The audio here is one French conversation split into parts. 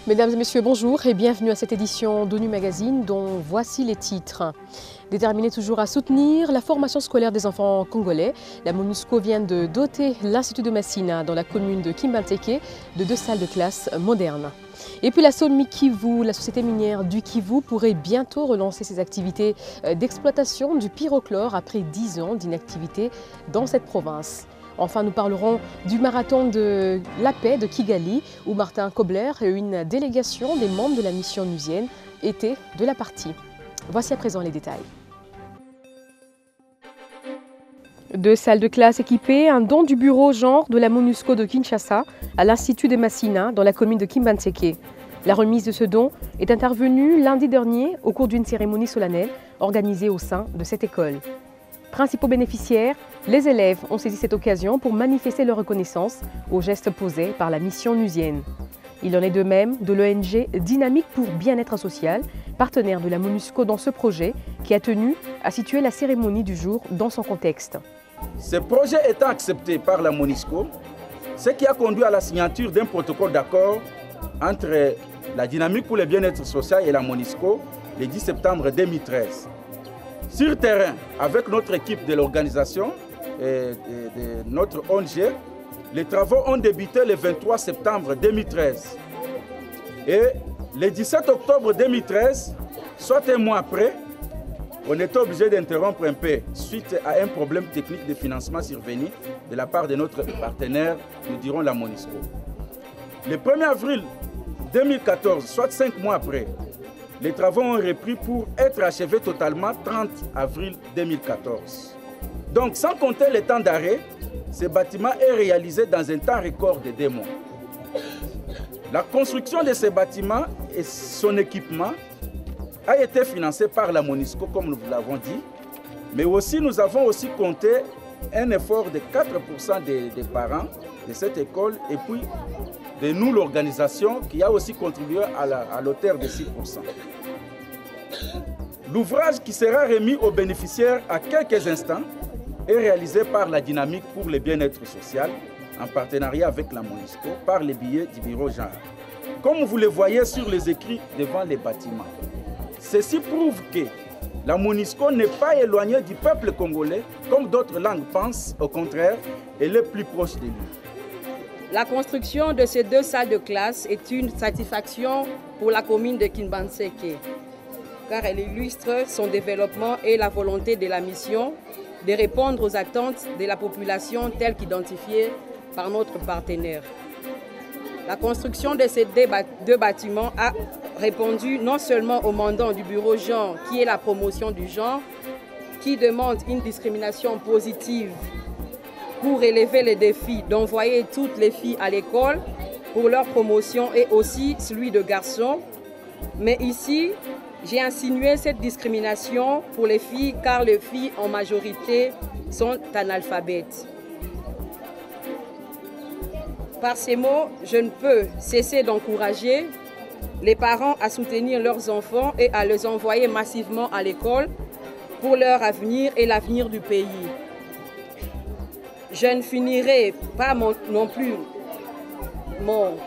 Mesdames et messieurs, bonjour et bienvenue à cette édition d'ONU Magazine dont voici les titres. Déterminée toujours à soutenir la formation scolaire des enfants congolais, la MONUSCO vient de doter l'Institut de Massina dans la commune de Kimbanteke de 2 salles de classe modernes. Et puis la SOMI Kivu, la société minière du Kivu, pourrait bientôt relancer ses activités d'exploitation du pyrochlore après 10 ans d'inactivité dans cette province. Enfin, nous parlerons du marathon de la paix de Kigali, où Martin Kobler et une délégation des membres de la mission onusienne étaient de la partie. Voici à présent les détails. 2 salles de classe équipées, un don du bureau genre de la MONUSCO de Kinshasa à l'Institut de Massina dans la commune de Kimbanteke. La remise de ce don est intervenue lundi dernier au cours d'une cérémonie solennelle organisée au sein de cette école. Principaux bénéficiaires, les élèves ont saisi cette occasion pour manifester leur reconnaissance aux gestes posés par la mission onusienne. Il en est de même de l'ONG Dynamique pour Bien-être Social, partenaire de la MONUSCO dans ce projet, qui a tenu à situer la cérémonie du jour dans son contexte. Ce projet étant accepté par la MONUSCO, ce qui a conduit à la signature d'un protocole d'accord entre la Dynamique pour le Bien-être Social et la MONUSCO le 10 septembre 2013. Sur terrain, avec notre équipe de l'organisation et de notre ONG, les travaux ont débuté le 23 septembre 2013. Et le 17 octobre 2013, soit un mois après, on était obligé d'interrompre un peu suite à un problème technique de financement survenu de la part de notre partenaire, nous dirons la MONUSCO. Le 1er avril 2014, soit 5 mois après, les travaux ont repris pour être achevés totalement 30 avril 2014. Donc, sans compter le temps d'arrêt, ce bâtiment est réalisé dans un temps record de 2 mois. La construction de ce bâtiment et son équipement a été financé par la MONUSCO, comme nous vous l'avons dit, mais aussi nous avons aussi compté un effort de 4% des parents de cette école et puis de nous, l'organisation, qui a aussi contribué à l'auteur de 6%. L'ouvrage qui sera remis aux bénéficiaires à quelques instants est réalisé par la Dynamique pour le Bien-être Social, en partenariat avec la MONUSCO, par les billets du bureau genre. Comme vous le voyez sur les écrits devant les bâtiments, ceci prouve que la MONUSCO n'est pas éloignée du peuple congolais, comme d'autres langues pensent, au contraire, elle est plus proche de lui. La construction de ces 2 salles de classe est une satisfaction pour la commune de Kimbanteke, car elle illustre son développement et la volonté de la mission de répondre aux attentes de la population telles qu'identifiées par notre partenaire. La construction de ces 2 bâtiments a répondu non seulement au mandat du bureau genre, qui est la promotion du genre, qui demande une discrimination positive pour relever les défis d'envoyer toutes les filles à l'école pour leur promotion et aussi celui de garçons. Mais ici, j'ai insinué cette discrimination pour les filles car les filles en majorité sont analphabètes. Par ces mots, je ne peux cesser d'encourager les parents à soutenir leurs enfants et à les envoyer massivement à l'école pour leur avenir et l'avenir du pays. Je ne finirai pas non plus mon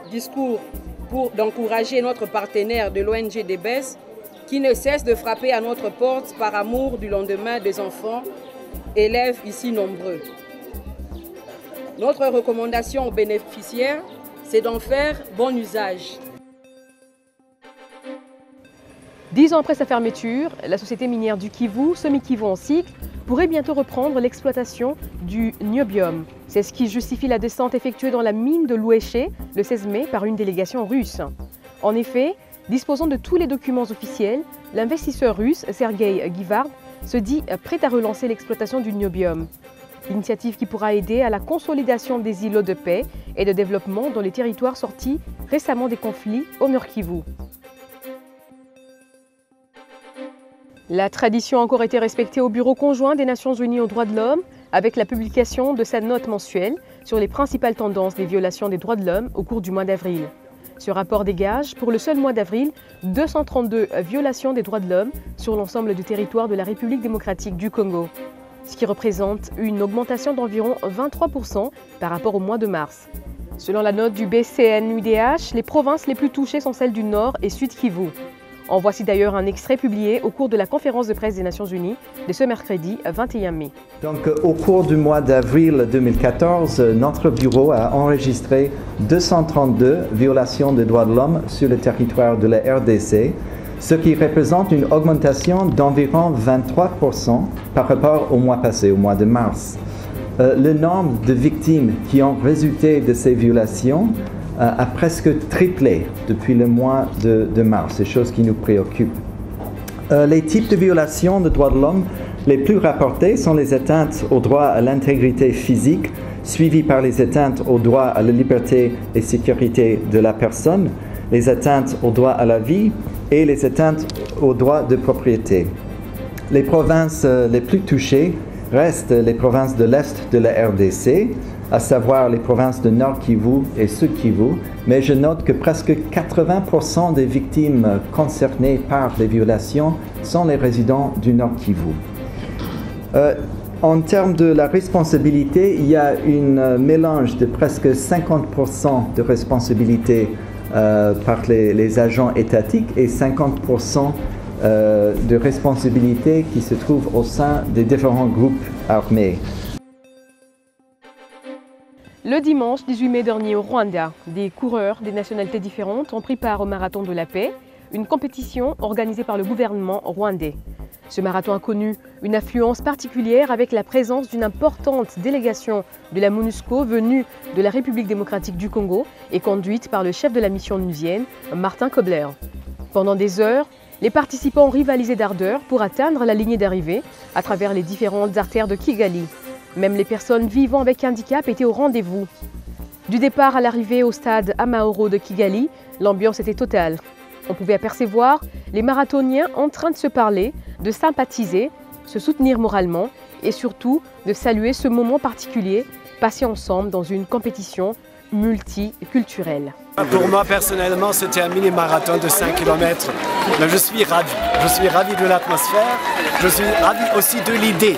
discours d'encourager notre partenaire de l'ONG DBES qui ne cesse de frapper à notre porte par amour du lendemain des enfants, élèves ici nombreux. Notre recommandation aux bénéficiaires, c'est d'en faire bon usage. 10 ans après sa fermeture, la société minière du Kivu, SOMI Kivu en cycle, pourrait bientôt reprendre l'exploitation du niobium. C'est ce qui justifie la descente effectuée dans la mine de l'Ouéché le 16 mai par une délégation russe. En effet, disposant de tous les documents officiels, l'investisseur russe Sergei Givard se dit prêt à relancer l'exploitation du niobium. Initiative qui pourra aider à la consolidation des îlots de paix et de développement dans les territoires sortis récemment des conflits au Nord Kivu. La tradition a encore été respectée au Bureau conjoint des Nations Unies aux droits de l'homme avec la publication de sa note mensuelle sur les principales tendances des violations des droits de l'homme au cours du mois d'avril. Ce rapport dégage, pour le seul mois d'avril, 232 violations des droits de l'homme sur l'ensemble du territoire de la République démocratique du Congo, ce qui représente une augmentation d'environ 23% par rapport au mois de mars. Selon la note du BCN-UDH, les provinces les plus touchées sont celles du Nord et Sud Kivu. En voici d'ailleurs un extrait publié au cours de la conférence de presse des Nations Unies de ce mercredi 21 mai. Donc, au cours du mois d'avril 2014, notre bureau a enregistré 232 violations des droits de l'homme sur le territoire de la RDC, ce qui représente une augmentation d'environ 23% par rapport au mois passé, au mois de mars. Le nombre de victimes qui ont résulté de ces violations a presque triplé depuis le mois de mars, c'est chose qui nous préoccupe. Les types de violations des droits de l'homme les plus rapportés sont les atteintes au droit à l'intégrité physique, suivies par les atteintes au droit à la liberté et sécurité de la personne, les atteintes au droit à la vie et les atteintes au droit de propriété. Les provinces les plus touchées restent les provinces de l'Est de la RDC, à savoir les provinces de Nord Kivu et Sud Kivu, mais je note que presque 80% des victimes concernées par les violations sont les résidents du Nord Kivu. En termes de la responsabilité, il y a un mélange de presque 50% de responsabilité par les agents étatiques et 50% de responsabilité qui se trouvent au sein des différents groupes armés. Le dimanche 18 mai dernier au Rwanda, des coureurs des nationalités différentes ont pris part au Marathon de la paix, une compétition organisée par le gouvernement rwandais. Ce marathon a connu une affluence particulière avec la présence d'une importante délégation de la MONUSCO venue de la République démocratique du Congo et conduite par le chef de la mission onusienne, Martin Kobler. Pendant des heures, les participants ont rivalisé d'ardeur pour atteindre la ligne d'arrivée à travers les différentes artères de Kigali. Même les personnes vivant avec handicap étaient au rendez-vous. Du départ à l'arrivée au stade Amahoro de Kigali, l'ambiance était totale. On pouvait apercevoir les marathoniens en train de se parler, de sympathiser, se soutenir moralement et surtout de saluer ce moment particulier passé ensemble dans une compétition multiculturelle. Pour moi personnellement, c'était un mini-marathon de 5 km. Je suis ravi. Je suis ravi de l'atmosphère. Je suis ravi aussi de l'idée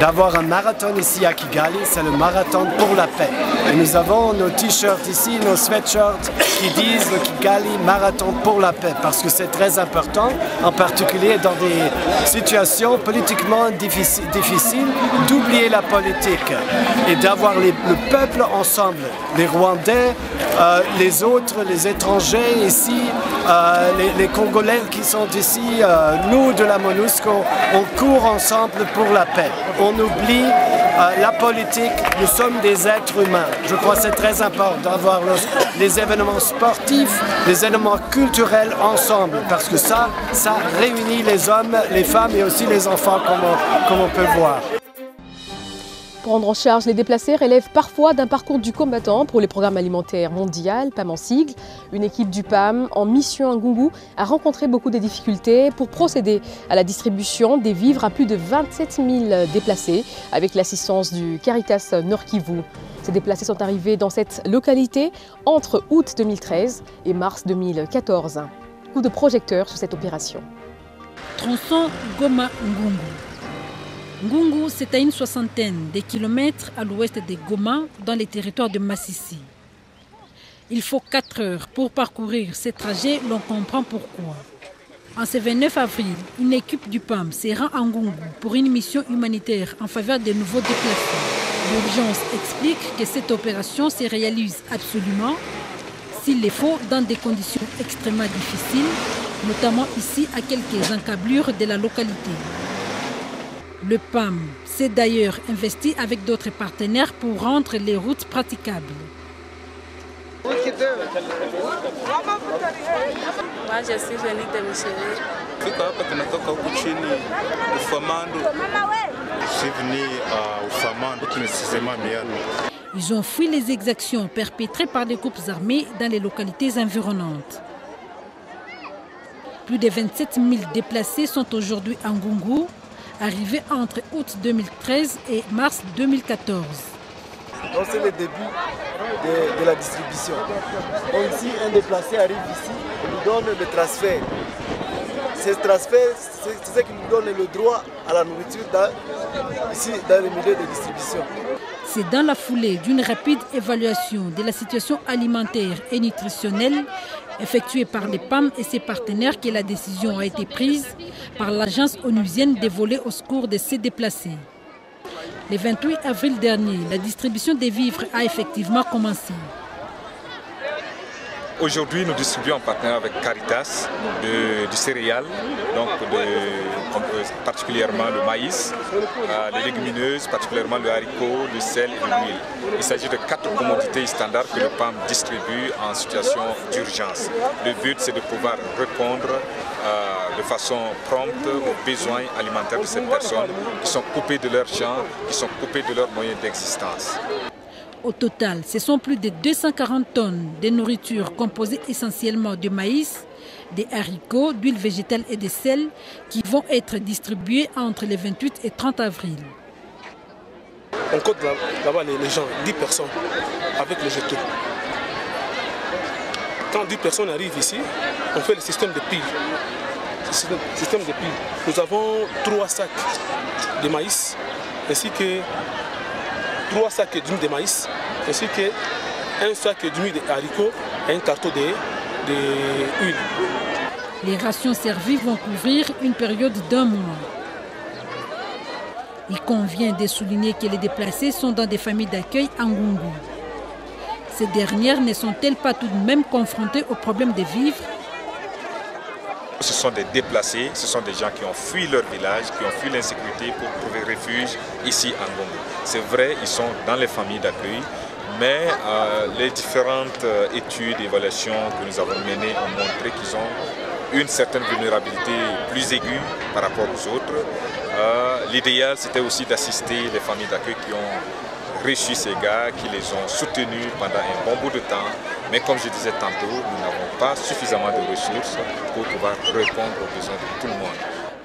d'avoir un marathon ici à Kigali. C'est le marathon pour la paix. Et nous avons nos t-shirts ici, nos sweatshirts qui disent le Kigali Marathon pour la paix. Parce que c'est très important, en particulier dans des situations politiquement difficiles, d'oublier la politique et d'avoir le peuple ensemble. Les Rwandais, les autres, les étrangers ici, les Congolais qui sont ici, nous de la MONUSCO, on court ensemble pour la paix. On oublie la politique, nous sommes des êtres humains. Je crois que c'est très important d'avoir les événements sportifs, les événements culturels ensemble, parce que ça réunit les hommes, les femmes et aussi les enfants, comme on peut voir. Prendre en charge les déplacés relève parfois d'un parcours du combattant pour les programmes alimentaires mondial, PAM en sigle. Une équipe du PAM en mission à Ngungu a rencontré beaucoup de difficultés pour procéder à la distribution des vivres à plus de 27 000 déplacés avec l'assistance du Caritas Nord Kivu. Ces déplacés sont arrivés dans cette localité entre août 2013 et mars 2014. Coup de projecteur sur cette opération. Tronçon Goma-Ngungu. Ngungu, c'est à une soixantaine de kilomètres à l'ouest de Goma, dans les territoires de Massissi. Il faut 4 heures pour parcourir ce trajet, l'on comprend pourquoi. En ce 29 avril, une équipe du PAM se rend à Ngungu pour une mission humanitaire en faveur des nouveaux déplacés. L'urgence explique que cette opération se réalise absolument, s'il le faut, dans des conditions extrêmement difficiles, notamment ici à quelques encablures de la localité. Le PAM s'est d'ailleurs investi avec d'autres partenaires pour rendre les routes praticables. Moi, je suis venue de Michel. Je suis venu au Famando, précisément Miano. Ils ont fui les exactions perpétrées par les groupes armés dans les localités environnantes. Plus de 27 000 déplacés sont aujourd'hui à Ngungu, arrivé entre août 2013 et mars 2014. Donc c'est le début de la distribution. Donc si un déplacé arrive ici, on lui donne le transfert. Ce transfert, c'est ce qui nous donne le droit à la nourriture ici dans le milieu de distribution. C'est dans la foulée d'une rapide évaluation de la situation alimentaire et nutritionnelle effectuée par les PAM et ses partenaires que la décision a été prise par l'agence onusienne de voler au secours de ces déplacés. Le 28 avril dernier, la distribution des vivres a effectivement commencé. Aujourd'hui, nous distribuons en partenariat avec Caritas du céréal, donc particulièrement le maïs, les légumineuses, particulièrement le haricot, le sel et l'huile. Il s'agit de 4 commodités standards que le PAM distribue en situation d'urgence. Le but, c'est de pouvoir répondre de façon prompte aux besoins alimentaires de ces personnes qui sont coupées de leurs champs, qui sont coupées de leurs moyens d'existence. Au total, ce sont plus de 240 tonnes de nourriture composée essentiellement de maïs, des haricots, d'huile végétale et de sel qui vont être distribuées entre les 28 et 30 avril. On compte là-bas les gens, 10 personnes avec les jetés. Quand 10 personnes arrivent ici, on fait le système de piles. Nous avons 3 sacs de maïs ainsi que 3 sacs d'huile de maïs, ainsi qu'un sac d'huile de haricots et un carton d'huile. Les rations servies vont couvrir une période d'1 mois. Il convient de souligner que les déplacés sont dans des familles d'accueil à Ngungu. Ces dernières ne sont-elles pas tout de même confrontées au problème des vivres? Ce sont des déplacés, ce sont des gens qui ont fui leur village, qui ont fui l'insécurité pour trouver refuge ici à Ngungu. C'est vrai, ils sont dans les familles d'accueil, mais les différentes études et évaluations que nous avons menées ont montré qu'ils ont une certaine vulnérabilité plus aiguë par rapport aux autres. L'idéal, c'était aussi d'assister les familles d'accueil qui ont reçu ces gars, qui les ont soutenus pendant un bon bout de temps. Mais comme je disais tantôt, nous n'avons pas suffisamment de ressources pour pouvoir répondre aux besoins de tout le monde.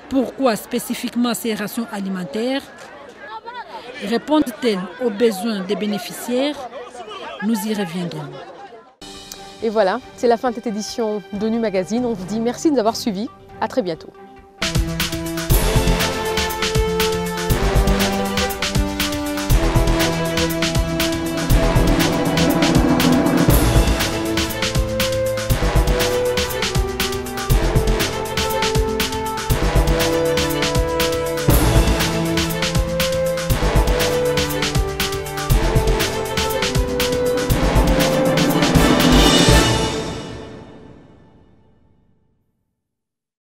Pourquoi spécifiquement ces rations alimentaires? Répondent-elles aux besoins des bénéficiaires? Nous y reviendrons. Et voilà, c'est la fin de cette édition d'ONU Magazine. On vous dit merci de nous avoir suivis. À très bientôt.